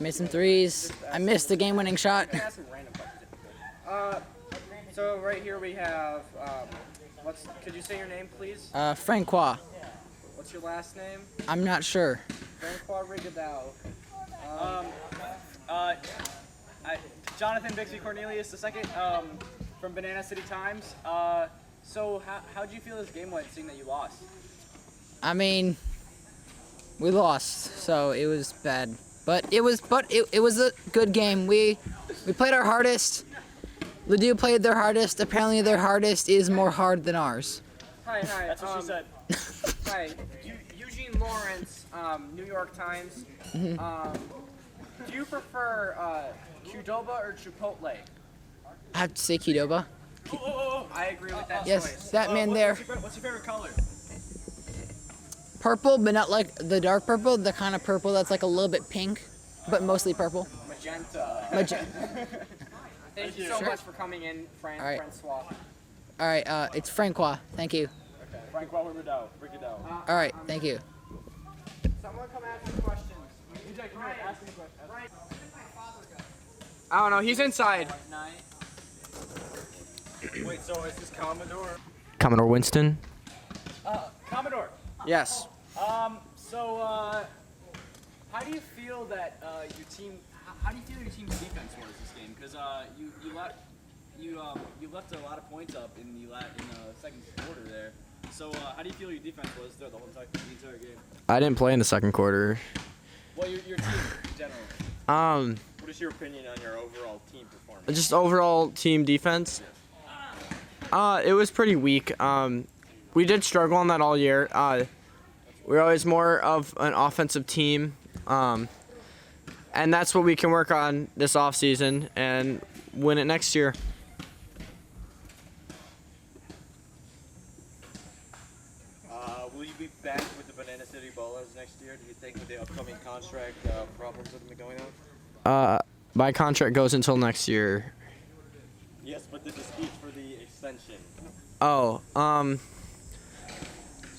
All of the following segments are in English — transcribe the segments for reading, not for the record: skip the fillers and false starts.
Made some threes. I missed the game-winning shot. I'm gonna ask some random questions. So right here we have. Could you say your name, please? Francois. What's your last name? I'm not sure. Francois Rigadao. Jonathan Bixby Cornelius II from Banana City Times. So how'd you feel this game went, seeing that you lost? I mean, we lost, so it was bad. But it was a good game. We played our hardest. Ladue played their hardest. Apparently, their hardest is more hard than ours. Hi. That's what she said. Hi. Eugene Lawrence, New York Times. Do you prefer Qdoba or Chipotle? I have to say Qdoba. I agree with that Yes, choice. that man there. What's your favorite color? Purple, but not like the dark purple. The kind of purple that's like a little bit pink, but mostly purple. Magenta. Thank you so much for coming in, right. Francois. All right, it's Francois. Thank you. Okay. Francois Rigadao. All right, thank you. Someone come ask me questions. DJ, come here, ask me a question. I don't know. He's inside. Wait, so is this Commodore? Commodore Winston. Commodore. Yes. So how do you feel that your team? How do you feel your team's defense was this game? Because you left a lot of points up in the second quarter there. So how do you feel your defense was throughout the entire game? I didn't play in the second quarter. Well, your team in general. What is your opinion on your overall team performance? Just overall team defense. It was pretty weak. We did struggle on that all year. We're always more of an offensive team, and that's what we can work on this offseason and win it next year. Will you be back with the Banana City Ballers next year? Do you think with the upcoming contract problems that have been going on? My contract goes until next year. Yes, but the dispute for the extension. Oh,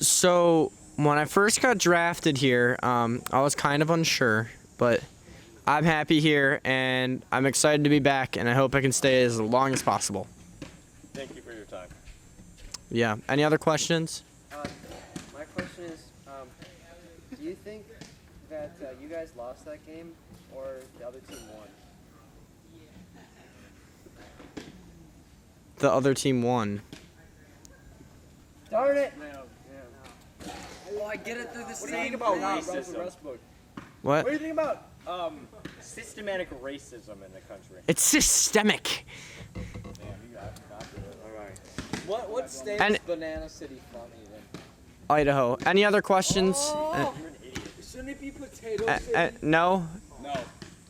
so when I first got drafted here, I was kind of unsure, but I'm happy here and I'm excited to be back, and I hope I can stay as long as possible. Thank you for your time. Yeah. Any other questions? My question is, do you think that you guys lost that game or the other team won? The other team won. Darn it! Well, I get it through the What do you think about racism? What? What do you think about systematic racism in the country? It's systemic. What state And- is Banana City funny then? Idaho. Any other questions? Shouldn't it be Potato City? No? No.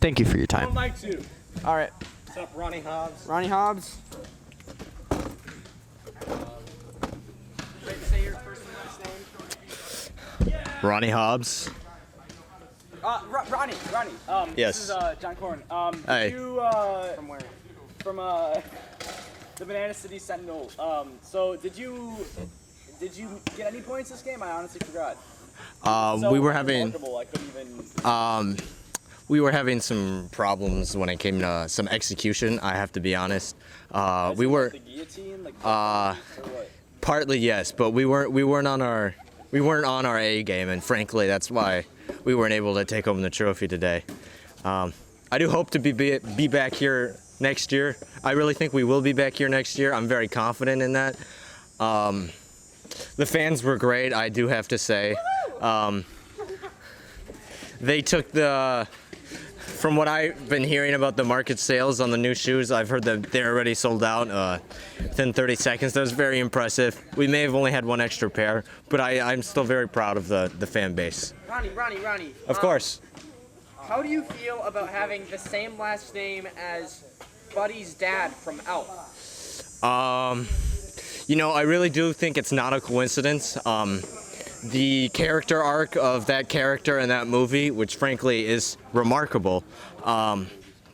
Thank you for your time. Mike too. All right. What's up, Ronnie Hobbs? Ronnie Hobbs. Say your first and last name. Ronnie Hobbs. Ronnie. Yes. This is John Corn. Hey. You From where? from the Banana City Sentinel. So did you get any points this game? I honestly forgot. We were having Remarkable, I couldn't even. we were having some problems when it came to some execution. I have to be honest. We were The guillotine, like. uh, or what? partly yes, but we weren't on our A game, and frankly, that's why we weren't able to take home the trophy today. I do hope to be back here next year. I really think we will be back here next year. I'm very confident in that. The fans were great, I do have to say. They took from what I've been hearing about the market sales on the new shoes, I've heard that they're already sold out within 30 seconds. That was very impressive. We may have only had one extra pair, but I'm still very proud of the fan base. Ronnie. Of course. How do you feel about having the same last name as Buddy's dad from Elf? I really do think it's not a coincidence. The character arc of that character in that movie, which frankly is remarkable,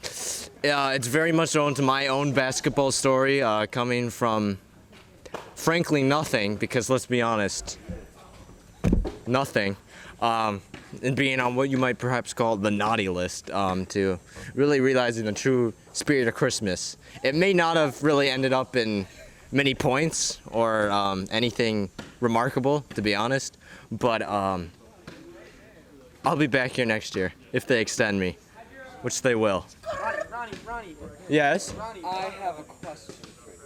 it's very much owed to my own basketball story, coming from, frankly, nothing, because let's be honest, nothing. and being on what you might perhaps call the naughty list, to really realizing the true spirit of Christmas. It may not have really ended up in many points or anything remarkable, to be honest, but I'll be back here next year if they extend me, which they will. Ronnie, Yes? I have a question for you.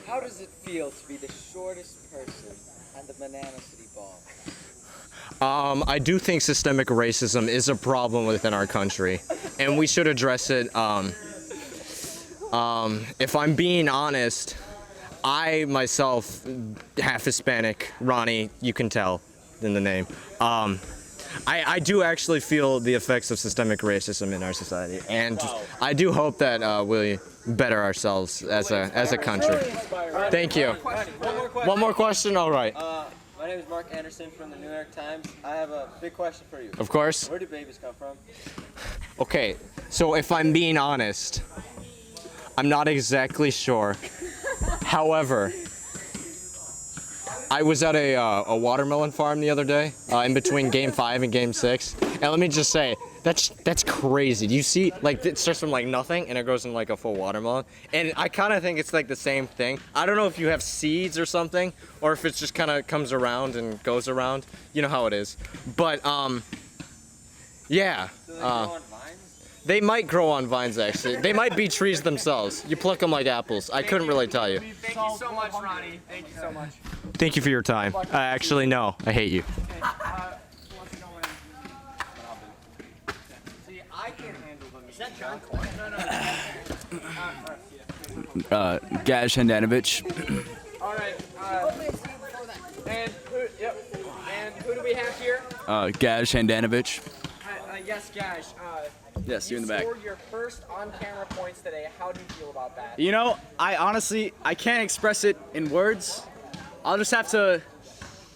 How does it feel to be the shortest person on the Banana City Ball? I do think systemic racism is a problem within our country, and we should address it. If I'm being honest, I myself, half Hispanic, Ronnie, you can tell in the name. I do actually feel the effects of systemic racism in our society, and I do hope that we better ourselves as a country. Thank you. One more question? All right. My name is Mark Anderson from the New York Times. I have a big question for you. Of course. Where do babies come from? Okay, so if I'm being honest, I'm not exactly sure. However, I was at a watermelon farm the other day, in between Game 5 and Game 6, and let me just say, that's crazy. Do you see, like, it starts from like nothing and it goes in like a full watermelon, and I kind of think it's like the same thing. I don't know if you have seeds or something, or if it's just kind of comes around and goes around. You know how it is, but yeah. Do they grow on vines? They might grow on vines, actually. They might be trees themselves. You pluck them like apples. I couldn't really tell you. Thank you so much, Ronnie. Thank you so much. Thank you for your time. Actually, no. I hate you. Okay, who wants to go in? See, I can't handle them. Is that John Coyne? No. Gash Handanovic. All right. And who do we have here? Gash Handanovic. Yes, Gash. Yes, you in the back. scored your first on-camera points today. How do you feel about that? You know, I honestly can't express it in words. I'll just have to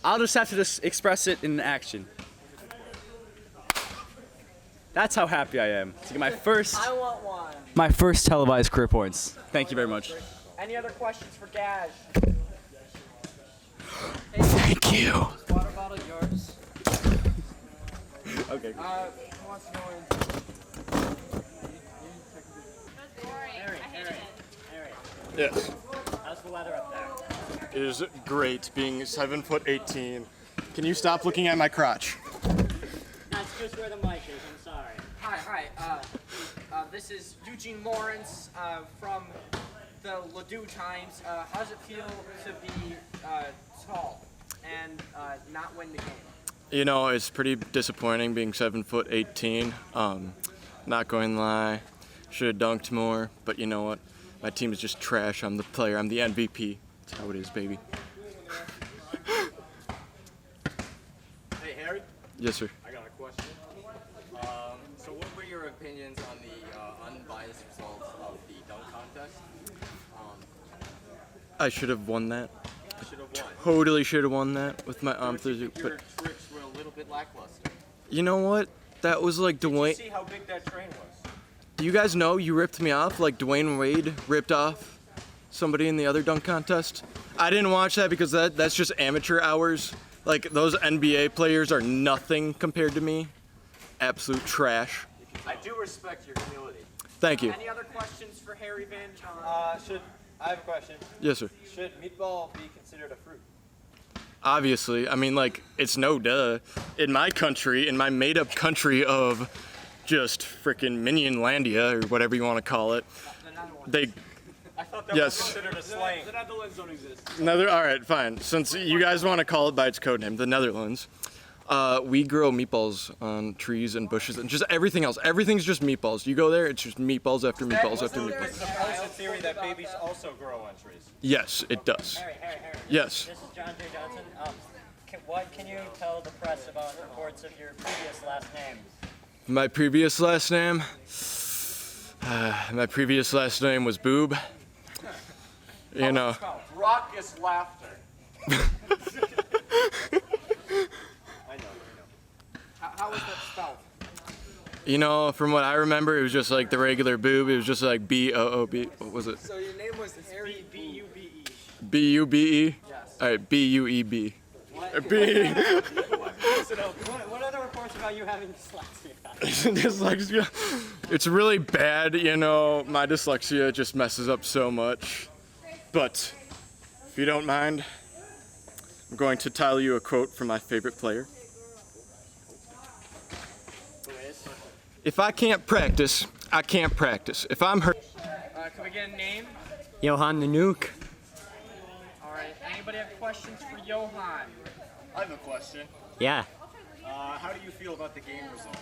just express it in action. That's how happy I am to get I want one. my first televised career points. Thank you very much. Any other questions for Gash? Thank you. Water bottle yours? Okay. Who wants to go in? Yes. How's the weather up there? It is great being 7'18". Can you stop looking at my crotch? That's just where the mic is, I'm sorry. Hi. This is Eugene Lawrence from the Ladue Times. How does it feel to be tall and not win the game? You know, it's pretty disappointing being 7'18". Not going to lie, should have dunked more, but you know what? My team is just trash. I'm the player. I'm the MVP. That's how it is, baby. Hey, Harry, Yes, sir. I got a question. So what were your opinions on the unbiased results of the dunk contest? I should have won that. Should have won. Totally should have won that with my arm through. Your But tricks were a little bit lackluster. you know what? That was like Dwayne. See how big that train was. Do you guys know you ripped me off like Dwayne Wade ripped off somebody in the other dunk contest? I didn't watch that because that's just amateur hours. Like, those NBA players are nothing compared to me. Absolute trash. I do respect your humility. Thank you. Any other questions for Harry Van John? I have a question. Yes, sir. Should meatball be considered a fruit? Obviously. I mean, like, it's no duh. In my country, in my made-up country of just frickin' Minionlandia, or whatever you want to call it, they... I thought that Yes. was considered a slang. The Netherlands don't exist. All right, fine. Since you guys want to call it by its code name, the Netherlands, we grow meatballs on trees and bushes and just everything else. Everything's just meatballs. You go there, it's just meatballs after meatballs after meatballs. Supposed theory that babies also grow on trees. Yes, it does. Harry. Yes. This is John J. Johnson. What can you tell the press about reports of your previous last name? My previous last name? My previous last name was Boob. You know. Raucous laughter. How was that spelled? You know, from what I remember, it was just like the regular Boob. It was just like B-O-O-B. What was it? So your name was Harry B-U-B-E. B-U-B-E? Yes. All right, B-U-E-B. B. What other reports about you having dyslexia. Dyslexia. It's really bad, you know. My dyslexia just messes up so much. But if you don't mind, I'm going to tell you a quote from my favorite player. If I can't practice, I can't practice. If I'm hurt. Can we get a name? Johan the Nuke. All right. Anybody have questions for Johan? I have a question. Yeah. How do you feel about the game results?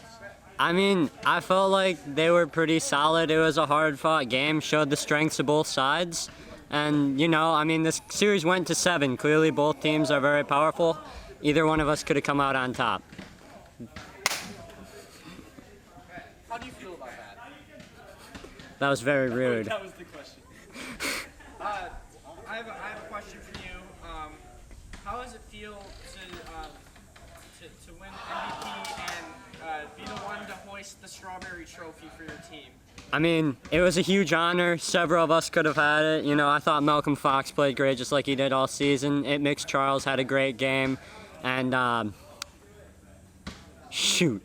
I mean, I felt like they were pretty solid. It was a hard-fought game, showed the strengths of both sides. And, you know, I mean, this series went to 7. Clearly, both teams are very powerful. Either one of us could have come out on top. How do you feel about that? That was very rude. That was the question. I have a question for you. How does it feel to win MVP and be the one to hoist the Strawberry Trophy for your team? I mean, it was a huge honor. Several of us could have had it. You know, I thought Malcolm Fox played great just like he did all season. It Mix Charles had a great game. And, shoot.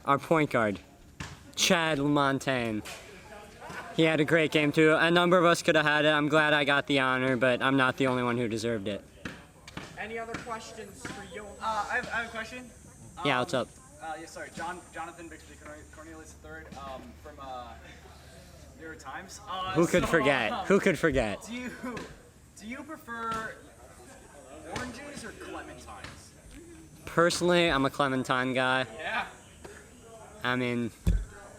Our point guard, Chad LaMontagne. He had a great game too. A number of us could have had it. I'm glad I got the honor, but I'm not the only one who deserved it. Any other questions for Johan? I have a question. Yeah, what's up? Yes, sorry. Jonathan Bixby Cornelius III from New York Times. Who could forget? Who could forget? Do you prefer oranges or clementines? Personally, I'm a Clementine guy. Yeah. I mean,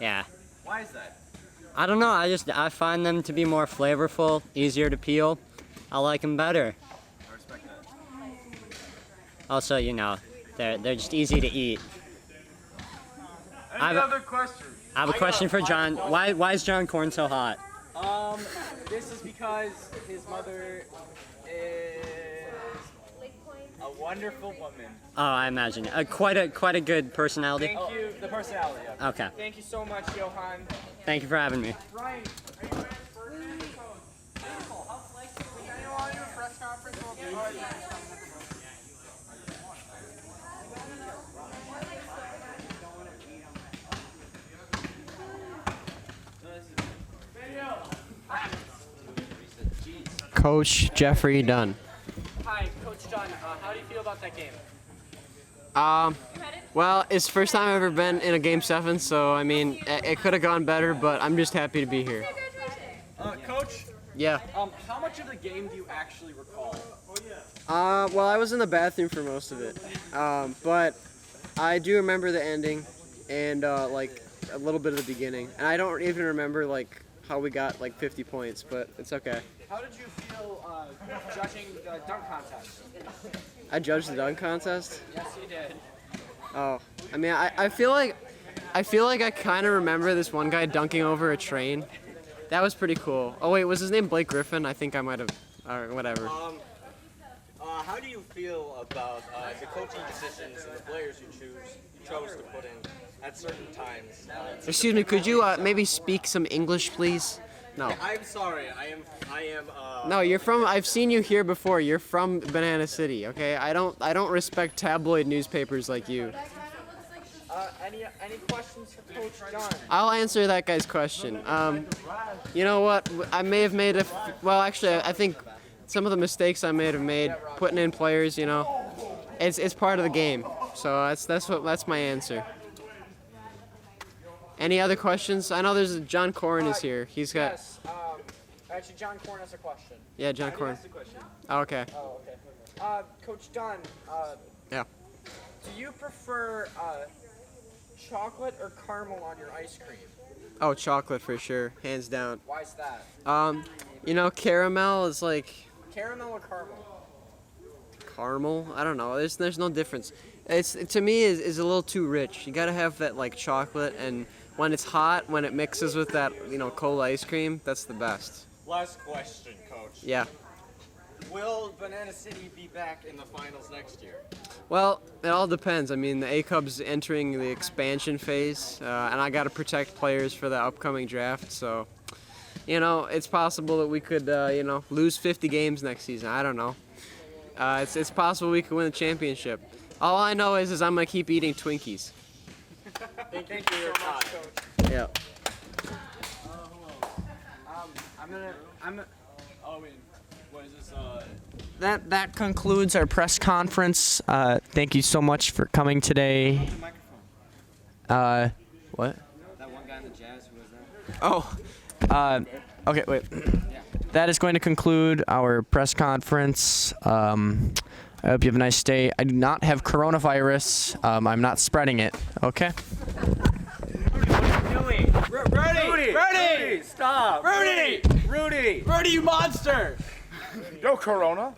yeah. Why is that? I don't know. I find them to be more flavorful, easier to peel. I like them better. I respect that. Also, you know, they're just easy to eat. Any other questions? I have a question for John. Why is John Corn so hot? This is because his mother is a wonderful woman. Oh, I imagine. Quite a good personality. Thank you. The personality of it. Okay. Thank you so much, Johan. Thank you for having me. Ryan, are you ready for the Beautiful. How flexible. We want to do a press conference. Coach Jeffrey Dunn. Hi, Coach John. How do you feel about that game? Well, it's the first time I've ever been in a Game 7, so I mean, it could have gone better, but I'm just happy to be here. Coach, Yeah. how much of the game do you actually recall? Well, I was in the bathroom for most of it, but I do remember the ending and like a little bit of the beginning, and I don't even remember like how we got like 50 points, but it's okay. How did you feel judging the dunk contest? I judged the dunk contest. Yes, you did. Oh, I mean, I feel like I kind of remember this one guy dunking over a train. That was pretty cool. Oh wait, was his name Blake Griffin? I think I might have, or whatever. How do you feel about the coaching decisions and the players you chose to put in at certain times? Excuse me, could you maybe speak some English, please? No. I'm sorry. I am. No, you're from. I've seen you here before. You're from Banana City, okay? I don't respect tabloid newspapers like you. Any questions for Coach John? I'll answer that guy's question. You know what? I may have made well, actually, I think some of the mistakes I may have made putting in players. You know, it's part of the game. So that's my answer. Any other questions? I know there's John Corn is here. He's got. Yes. Actually, John Corn has a question. Yeah, John Corn. Oh, okay. Oh, okay. Coach Dunn. Yeah. Do you prefer chocolate or caramel on your ice cream? Oh, chocolate for sure, hands down. Why is that? You know, caramel is like Caramel or caramel? caramel. I don't know. There's no difference. It's to me is a little too rich. You gotta have that like chocolate, and when it's hot, when it mixes with that cold ice cream, that's the best. Last question, Coach. Yeah. Will Banana City be back in the finals next year? Well, it all depends. I mean, the ACUB's entering the expansion phase, and I got to protect players for the upcoming draft. So, it's possible that we could, lose 50 games next season. I don't know. It's possible we could win the championship. All I know is I'm gonna keep eating Twinkies. Thank you so much, Coach. Yeah. That concludes our press conference. Thank you so much for coming today. What? That one guy in the Jazz, who was that? Oh, okay, wait. That is going to conclude our press conference. I hope you have a nice day. I do not have coronavirus. I'm not spreading it. Okay. Rudy! Stop! Rudy! You monster! Yo, Corona.